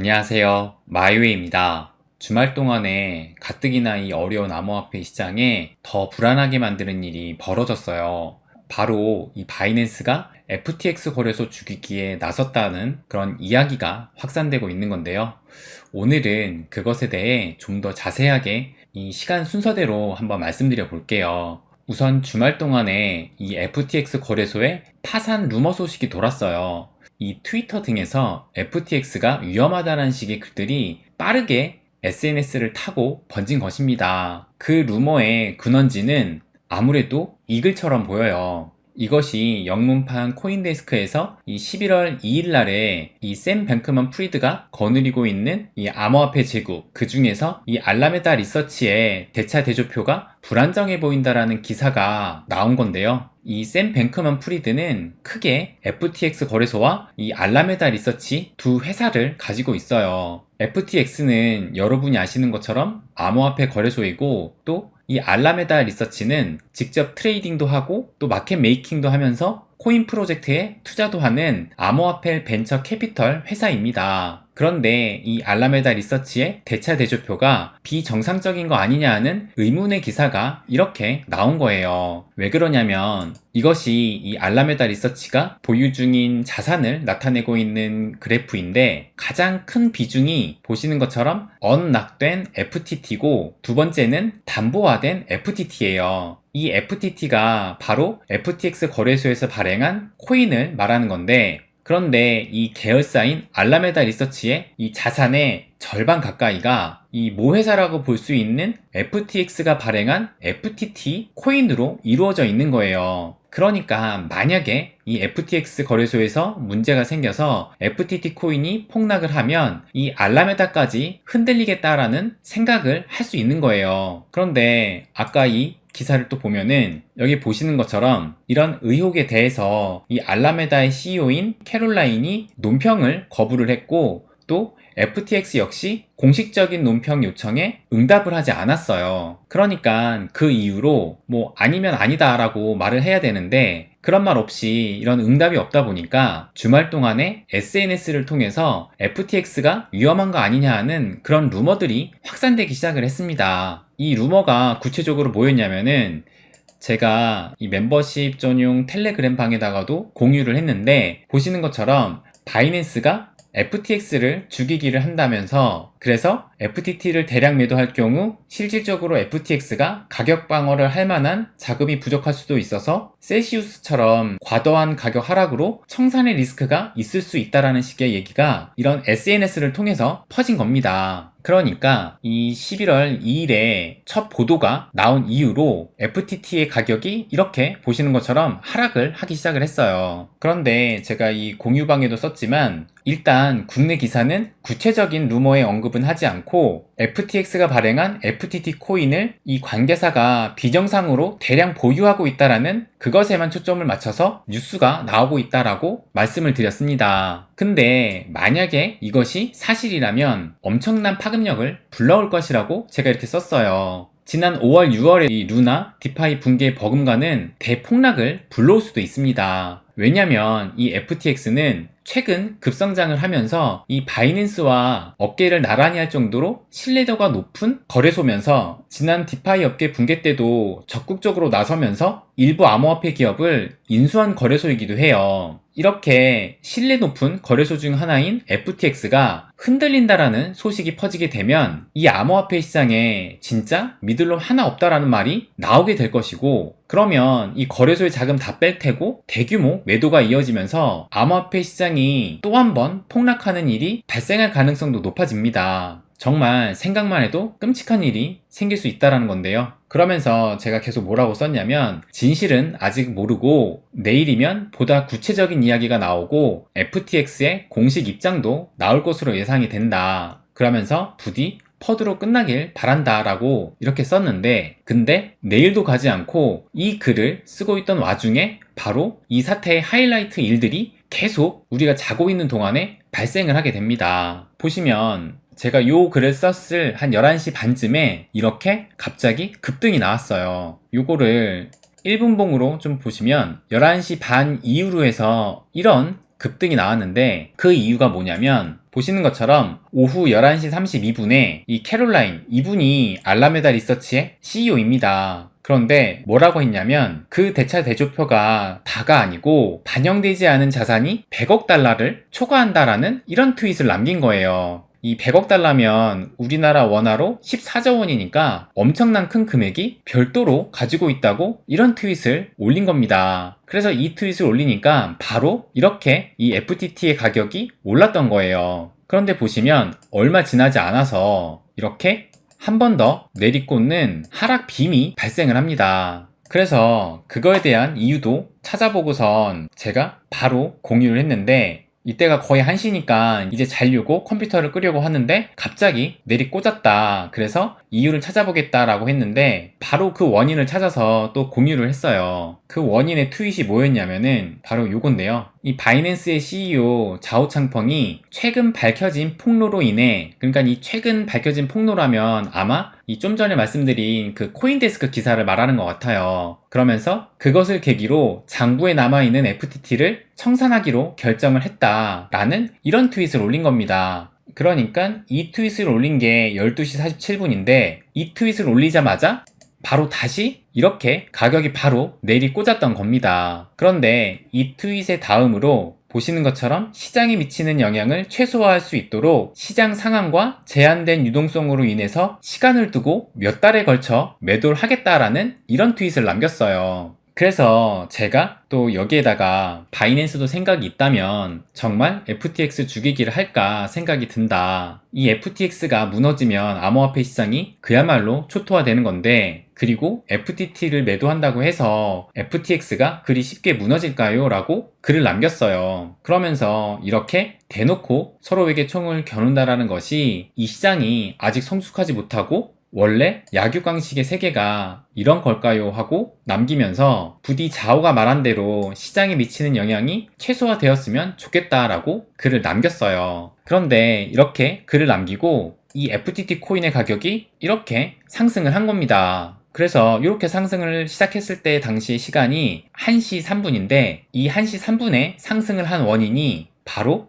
안녕하세요. 마이웨이입니다. 주말 동안에 가뜩이나 이 어려운 암호화폐 시장에 더 불안하게 만드는 일이 벌어졌어요. 바로 이 바이낸스가 FTX 거래소 죽이기에 나섰다는 그런 이야기가 확산되고 있는 건데요. 오늘은 그것에 대해 좀 더 자세하게 이 시간 순서대로 한번 말씀드려 볼게요. 우선 주말 동안에 이 FTX 거래소에 파산 루머 소식이 돌았어요. 이 트위터 등에서 FTX가 위험하다는 식의 글들이 빠르게 SNS를 타고 번진 것입니다. 그 루머의 근원지는 아무래도 이 글처럼 보여요. 이것이 영문판 코인데스크에서 이 11월 2일 날에 이 샘 뱅크먼 프리드가 거느리고 있는 이 암호화폐 제국, 그 중에서 이 알라메다 리서치의 대차 대조표가 불안정해 보인다라는 기사가 나온 건데요. 이 샘 뱅크먼 프리드는 크게 FTX 거래소와 이 알라메다 리서치 두 회사를 가지고 있어요. FTX는 여러분이 아시는 것처럼 암호화폐 거래소이고, 또 이 알라메다 리서치는 직접 트레이딩도 하고 또 마켓 메이킹도 하면서 코인 프로젝트에 투자도 하는 암호화폐 벤처 캐피털 회사입니다. 그런데 이 알라메다 리서치의 대차 대조표가 비정상적인 거 아니냐 하는 의문의 기사가 이렇게 나온 거예요. 왜 그러냐면 이것이 이 알라메다 리서치가 보유 중인 자산을 나타내고 있는 그래프인데, 가장 큰 비중이 보시는 것처럼 언락된 FTT고, 두 번째는 담보화된 FTT예요. 이 FTT가 바로 FTX 거래소에서 발행한 코인을 말하는 건데, 그런데 이 계열사인 알라메다 리서치의 이 자산의 절반 가까이가 이 모회사라고 볼 수 있는 FTX가 발행한 FTT 코인으로 이루어져 있는 거예요. 그러니까 만약에 이 FTX 거래소에서 문제가 생겨서 FTT 코인이 폭락을 하면 이 알라메다까지 흔들리겠다라는 생각을 할 수 있는 거예요. 그런데 아까 이 기사를 또 보면은 여기 보시는 것처럼 이런 의혹에 대해서 이 알라메다의 CEO인 캐롤라인이 논평을 거부를 했고, 또 FTX 역시 공식적인 논평 요청에 응답을 하지 않았어요. 그러니까 그 이유로 뭐 아니면 아니다 라고 말을 해야 되는데, 그런 말 없이 이런 응답이 없다 보니까 주말 동안에 SNS를 통해서 FTX가 위험한 거 아니냐 하는 그런 루머들이 확산되기 시작을 했습니다. 이 루머가 구체적으로 뭐였냐면은, 제가 이 멤버십 전용 텔레그램 방에다가도 공유를 했는데, 보시는 것처럼 바이낸스가 FTX를 죽이기를 한다면서, 그래서 FTT를 대량 매도할 경우 실질적으로 FTX가 가격 방어를 할 만한 자금이 부족할 수도 있어서 셀시우스처럼 과도한 가격 하락으로 청산의 리스크가 있을 수 있다라는 식의 얘기가 이런 SNS를 통해서 퍼진 겁니다. 그러니까 이 11월 2일에 첫 보도가 나온 이후로 FTT의 가격이 이렇게 보시는 것처럼 하락을 하기 시작을 했어요. 그런데 제가 이 공유방에도 썼지만, 일단 국내 기사는 구체적인 루머의 언급은 하지 않고 FTX가 발행한 FTT 코인을 이 관계사가 비정상으로 대량 보유하고 있다라는 그것에만 초점을 맞춰서 뉴스가 나오고 있다라고 말씀을 드렸습니다. 근데 만약에 이것이 사실이라면 엄청난 파급력을 불러올 것이라고 제가 이렇게 썼어요. 지난 5월, 6월에 이 루나 디파이 붕괴 버금가는 대폭락을 불러올 수도 있습니다. 왜냐면 이 FTX는 최근 급성장을 하면서 이 바이낸스와 어깨를 나란히 할 정도로 신뢰도가 높은 거래소면서, 지난 디파이 업계 붕괴 때도 적극적으로 나서면서 일부 암호화폐 기업을 인수한 거래소이기도 해요. 이렇게 신뢰 높은 거래소 중 하나인 FTX가 흔들린다라는 소식이 퍼지게 되면 이 암호화폐 시장에 진짜 믿을 놈 하나 없다라는 말이 나오게 될 것이고, 그러면 이 거래소의 자금 다 뺄 테고 대규모 매도가 이어지면서 암호화폐 시장이 또 한 번 폭락하는 일이 발생할 가능성도 높아집니다. 정말 생각만 해도 끔찍한 일이 생길 수 있다는 건데요. 그러면서 제가 계속 뭐라고 썼냐면, 진실은 아직 모르고 내일이면 보다 구체적인 이야기가 나오고 FTX의 공식 입장도 나올 것으로 예상이 된다. 그러면서 부디 퍼드로 끝나길 바란다 라고 이렇게 썼는데, 근데 내일도 가지 않고 이 글을 쓰고 있던 와중에 바로 이 사태의 하이라이트 일들이 계속 우리가 자고 있는 동안에 발생을 하게 됩니다. 보시면 제가 요 글을 썼을 한 11시 반쯤에 이렇게 갑자기 급등이 나왔어요. 요거를 1분봉으로 좀 보시면 11시 반 이후로 해서 이런 급등이 나왔는데 그 이유가 뭐냐면 보시는 것처럼 오후 11시 32분에 이 캐롤라인 이분이 알라메다 리서치의 CEO입니다. 그런데 뭐라고 했냐면 그 대차 대조표가 다가 아니고 반영되지 않은 자산이 100억 달러를 초과한다라는 이런 트윗을 남긴 거예요. 이 100억 달러면 우리나라 원화로 14조 원이니까 엄청난 큰 금액이 별도로 가지고 있다고 이런 트윗을 올린 겁니다. 그래서 이 트윗을 올리니까 바로 이렇게 이 FTT의 가격이 올랐던 거예요. 그런데 보시면 얼마 지나지 않아서 이렇게 한 번 더 내리꽂는 하락 빔이 발생을 합니다. 그래서 그거에 대한 이유도 찾아보고선 제가 바로 공유를 했는데 이때가 거의 1시니까 이제 자려고 컴퓨터를 끄려고 하는데 갑자기 내리꽂았다. 그래서 이유를 찾아보겠다라고 했는데 바로 그 원인을 찾아서 또 공유를 했어요. 그 원인의 트윗이 뭐였냐면은 바로 요건데요. 이 바이낸스의 CEO 자오창펑이 최근 밝혀진 폭로로 인해, 그러니까 이 최근 밝혀진 폭로라면 아마 이 좀 전에 말씀드린 그 코인데스크 기사를 말하는 것 같아요. 그러면서 그것을 계기로 장부에 남아있는 FTT를 청산하기로 결정을 했다라는 이런 트윗을 올린 겁니다. 그러니까 이 트윗을 올린 게 12시 47분인데 이 트윗을 올리자마자 바로 다시 이렇게 가격이 바로 내리꽂았던 겁니다. 그런데 이 트윗의 다음으로 보시는 것처럼 시장에 미치는 영향을 최소화할 수 있도록 시장 상황과 제한된 유동성으로 인해서 시간을 두고 몇 달에 걸쳐 매도를 하겠다라는 이런 트윗을 남겼어요. 그래서 제가 또 여기에다가 바이낸스도 생각이 있다면 정말 FTX 죽이기를 할까 생각이 든다. 이 FTX가 무너지면 암호화폐 시장이 그야말로 초토화되는 건데, 그리고 FTT를 매도한다고 해서 FTX가 그리 쉽게 무너질까요? 라고 글을 남겼어요. 그러면서 이렇게 대놓고 서로에게 총을 겨눈다라는 것이 이 시장이 아직 성숙하지 못하고 원래 약육강식의 세계가 이런 걸까요? 하고 남기면서 부디 자오가 말한 대로 시장에 미치는 영향이 최소화되었으면 좋겠다라고 글을 남겼어요. 그런데 이렇게 글을 남기고 이 FTT 코인의 가격이 이렇게 상승을 한 겁니다. 그래서 이렇게 상승을 시작했을 때 당시 시간이 1시 3분인데 이 1시 3분에 상승을 한 원인이 바로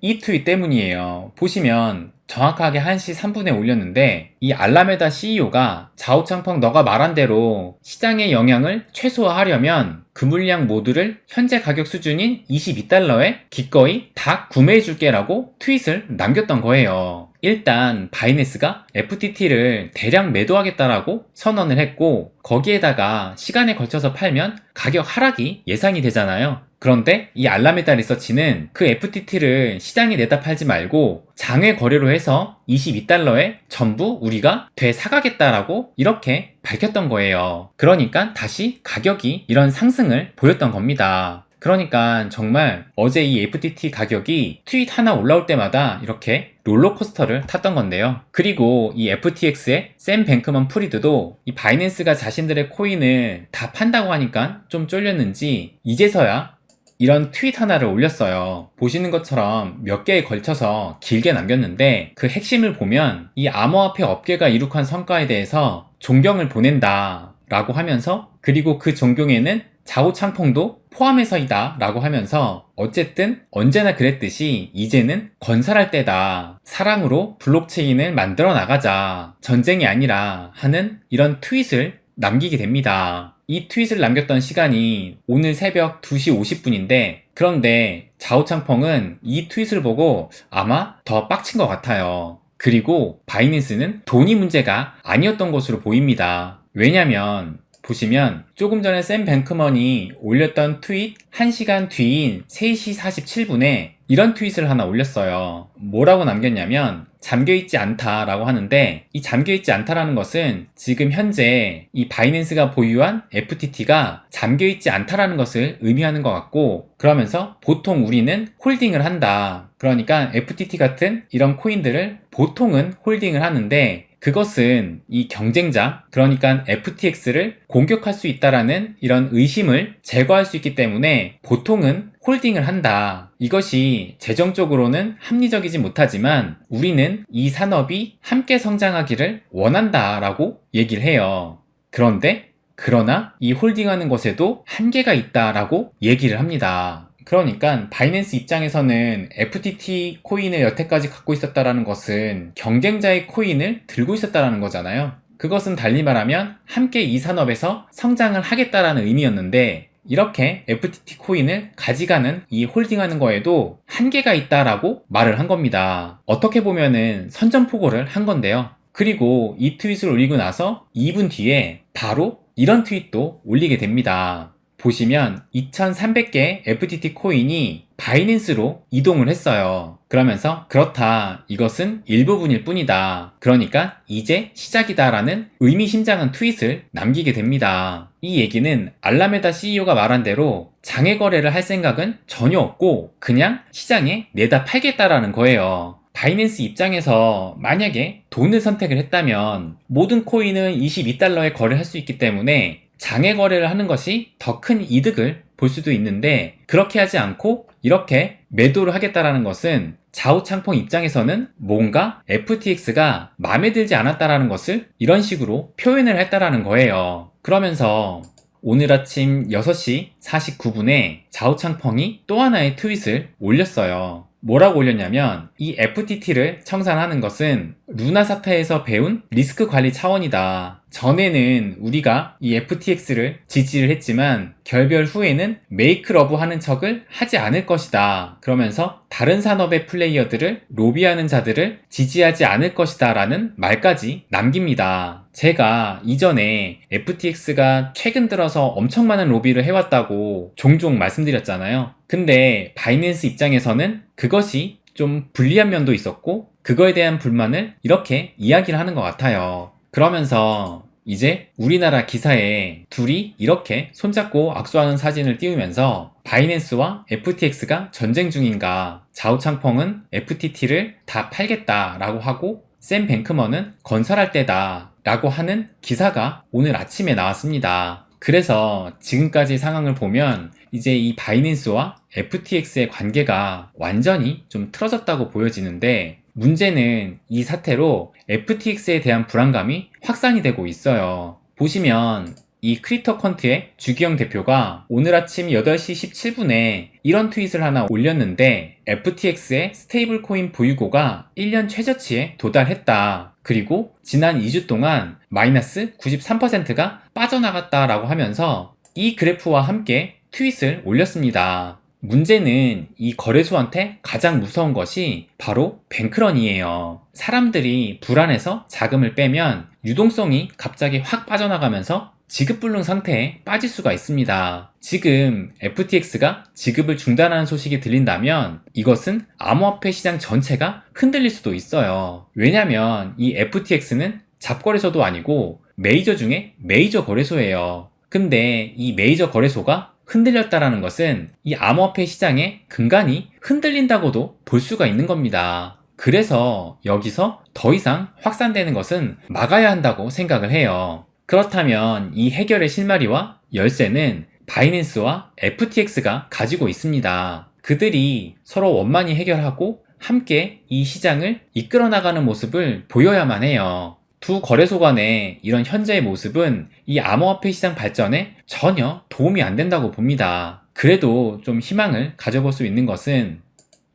이 트윗 때문이에요. 보시면 정확하게 1시 3분에 올렸는데 이 알라메다 CEO가 자오창펑 너가 말한 대로 시장의 영향을 최소화하려면 그 물량 모두를 현재 가격 수준인 22달러에 기꺼이 다 구매해 줄게 라고 트윗을 남겼던 거예요. 일단 바이낸스가 FTT를 대량 매도하겠다라고 선언을 했고 거기에다가 시간에 걸쳐서 팔면 가격 하락이 예상이 되잖아요. 그런데 이 알라메다 리서치는 그 FTT를 시장에 내다 팔지 말고 장외 거래로 해서 22달러에 전부 우리가 되사가겠다라고 이렇게 밝혔던 거예요. 그러니까 다시 가격이 이런 상승을 보였던 겁니다. 그러니까 정말 어제 이 FTT 가격이 트윗 하나 올라올 때마다 이렇게 롤러코스터를 탔던 건데요. 그리고 이 FTX의 샘 뱅크먼 프리드도 이 바이낸스가 자신들의 코인을 다 판다고 하니까 좀 쫄렸는지 이제서야 이런 트윗 하나를 올렸어요. 보시는 것처럼 몇 개에 걸쳐서 길게 남겼는데 그 핵심을 보면 이 암호화폐 업계가 이룩한 성과에 대해서 존경을 보낸다 라고 하면서, 그리고 그 존경에는 자오창펑도 포함해서이다 라고 하면서 어쨌든 언제나 그랬듯이 이제는 건설할 때다, 사랑으로 블록체인을 만들어 나가자, 전쟁이 아니라 하는 이런 트윗을 남기게 됩니다. 이 트윗을 남겼던 시간이 오늘 새벽 2시 50분인데 그런데 자오창펑은 이 트윗을 보고 아마 더 빡친 것 같아요. 그리고 바이낸스는 돈이 문제가 아니었던 것으로 보입니다. 왜냐면 보시면 조금 전에 샘 뱅크먼이 올렸던 트윗 1시간 뒤인 3시 47분에 이런 트윗을 하나 올렸어요. 뭐라고 남겼냐면 잠겨있지 않다라고 하는데, 이 잠겨있지 않다라는 것은 지금 현재 이 바이낸스가 보유한 FTT가 잠겨있지 않다라는 것을 의미하는 것 같고, 그러면서 보통 우리는 홀딩을 한다. 그러니까 FTT 같은 이런 코인들을 보통은 홀딩을 하는데 그것은 이 경쟁자, 그러니까 FTX를 공격할 수 있다라는 이런 의심을 제거할 수 있기 때문에 보통은 홀딩을 한다. 이것이 재정적으로는 합리적이지 못하지만 우리는 이 산업이 함께 성장하기를 원한다 라고 얘기를 해요. 그러나 이 홀딩하는 것에도 한계가 있다라고 얘기를 합니다. 그러니까 바이낸스 입장에서는 FTT 코인을 여태까지 갖고 있었다라는 것은 경쟁자의 코인을 들고 있었다라는 거잖아요. 그것은 달리 말하면 함께 이 산업에서 성장을 하겠다라는 의미였는데, 이렇게 FTT 코인을 가져가는 이 홀딩하는 거에도 한계가 있다라고 말을 한 겁니다. 어떻게 보면은 선전포고를 한 건데요. 그리고 이 트윗을 올리고 나서 2분 뒤에 바로 이런 트윗도 올리게 됩니다. 보시면 2300개의 FTT 코인이 바이낸스로 이동을 했어요. 그러면서 그렇다, 이것은 일부분일 뿐이다, 그러니까 이제 시작이다 라는 의미심장한 트윗을 남기게 됩니다. 이 얘기는 알라메다 CEO가 말한 대로 장외 거래를 할 생각은 전혀 없고 그냥 시장에 내다 팔겠다라는 거예요. 바이낸스 입장에서 만약에 돈을 선택을 했다면 모든 코인은 22달러에 거래할 수 있기 때문에 장외 거래를 하는 것이 더 큰 이득을 볼 수도 있는데, 그렇게 하지 않고 이렇게 매도를 하겠다라는 것은 좌우창펑 입장에서는 뭔가 FTX가 마음에 들지 않았다라는 것을 이런 식으로 표현을 했다라는 거예요. 그러면서 오늘 아침 6시 49분에 좌우창펑이 또 하나의 트윗을 올렸어요. 뭐라고 올렸냐면, 이 FTT를 청산하는 것은 루나 사태에서 배운 리스크 관리 차원이다. 전에는 우리가 이 FTX를 지지를 했지만 결별 후에는 메이크 러브 하는 척을 하지 않을 것이다. 그러면서 다른 산업의 플레이어들을 로비하는 자들을 지지하지 않을 것이다 라는 말까지 남깁니다. 제가 이전에 FTX가 최근 들어서 엄청 많은 로비를 해왔다고 종종 말씀드렸잖아요. 근데 바이낸스 입장에서는 그것이 좀 불리한 면도 있었고 그거에 대한 불만을 이렇게 이야기를 하는 것 같아요. 그러면서 이제 우리나라 기사에 둘이 이렇게 손잡고 악수하는 사진을 띄우면서 바이낸스와 FTX가 전쟁 중인가, 좌우창펑은 FTT를 다 팔겠다라고 하고 샘 뱅크먼은 건설할 때다 라고 하는 기사가 오늘 아침에 나왔습니다. 그래서 지금까지 상황을 보면 이제 이 바이낸스와 FTX의 관계가 완전히 좀 틀어졌다고 보여지는데, 문제는 이 사태로 FTX에 대한 불안감이 확산이 되고 있어요. 보시면 이 크립토컨트의 주기영 대표가 오늘 아침 8시 17분에 이런 트윗을 하나 올렸는데, FTX의 스테이블 코인 보유고가 1년 최저치에 도달했다. 그리고 지난 2주 동안 마이너스 93%가 빠져나갔다라고 하면서 이 그래프와 함께 트윗을 올렸습니다. 문제는 이 거래소한테 가장 무서운 것이 바로 뱅크런이에요. 사람들이 불안해서 자금을 빼면 유동성이 갑자기 확 빠져나가면서 지급불능 상태에 빠질 수가 있습니다. 지금 FTX가 지급을 중단하는 소식이 들린다면 이것은 암호화폐 시장 전체가 흔들릴 수도 있어요. 왜냐면 이 FTX는 잡거래소도 아니고 메이저 중에 메이저 거래소예요. 근데 이 메이저 거래소가 흔들렸다라는 것은 이 암호화폐 시장의 근간이 흔들린다고도 볼 수가 있는 겁니다. 그래서 여기서 더 이상 확산되는 것은 막아야 한다고 생각을 해요. 그렇다면 이 해결의 실마리와 열쇠는 바이낸스와 FTX가 가지고 있습니다. 그들이 서로 원만히 해결하고 함께 이 시장을 이끌어 나가는 모습을 보여야만 해요. 두 거래소 간의 이런 현재의 모습은 이 암호화폐 시장 발전에 전혀 도움이 안 된다고 봅니다. 그래도 좀 희망을 가져볼 수 있는 것은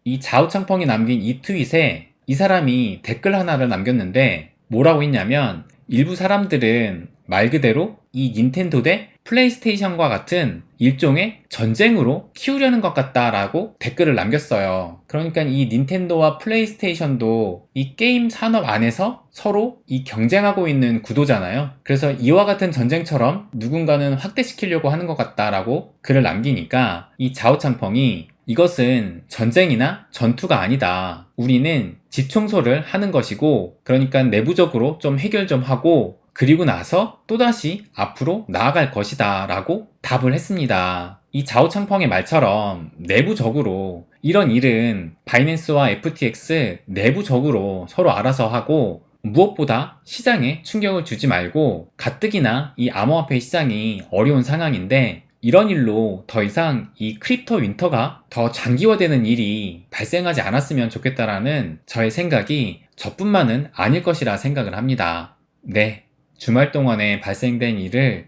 이 좌우창펑이 남긴 이 트윗에 이 사람이 댓글 하나를 남겼는데, 뭐라고 했냐면, 일부 사람들은 말 그대로 이 닌텐도 대 플레이스테이션과 같은 일종의 전쟁으로 키우려는 것 같다라고 댓글을 남겼어요. 그러니까 이 닌텐도와 플레이스테이션도 이 게임 산업 안에서 서로 이 경쟁하고 있는 구도잖아요. 그래서 이와 같은 전쟁처럼 누군가는 확대시키려고 하는 것 같다라고 글을 남기니까 이 좌우창펑이 이것은 전쟁이나 전투가 아니다. 우리는 집 청소를 하는 것이고, 그러니까 내부적으로 좀 해결 좀 하고 그리고 나서 또다시 앞으로 나아갈 것이다 라고 답을 했습니다. 이 좌우창펑의 말처럼 내부적으로 이런 일은 바이낸스와 FTX 내부적으로 서로 알아서 하고, 무엇보다 시장에 충격을 주지 말고, 가뜩이나 이 암호화폐 시장이 어려운 상황인데 이런 일로 더 이상 이 크립토 윈터가 더 장기화되는 일이 발생하지 않았으면 좋겠다라는 저의 생각이 저뿐만은 아닐 것이라 생각을 합니다. 네, 주말 동안에 발생된 일을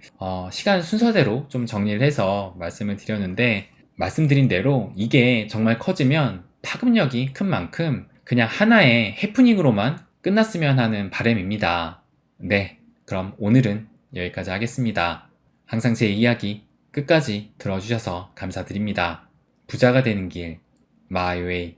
시간 순서대로 좀 정리를 해서 말씀을 드렸는데, 말씀드린 대로 이게 정말 커지면 파급력이 큰 만큼 그냥 하나의 해프닝으로만 끝났으면 하는 바람입니다. 네, 그럼 오늘은 여기까지 하겠습니다. 항상 제 이야기 끝까지 들어주셔서 감사드립니다. 부자가 되는 길, 마이웨이.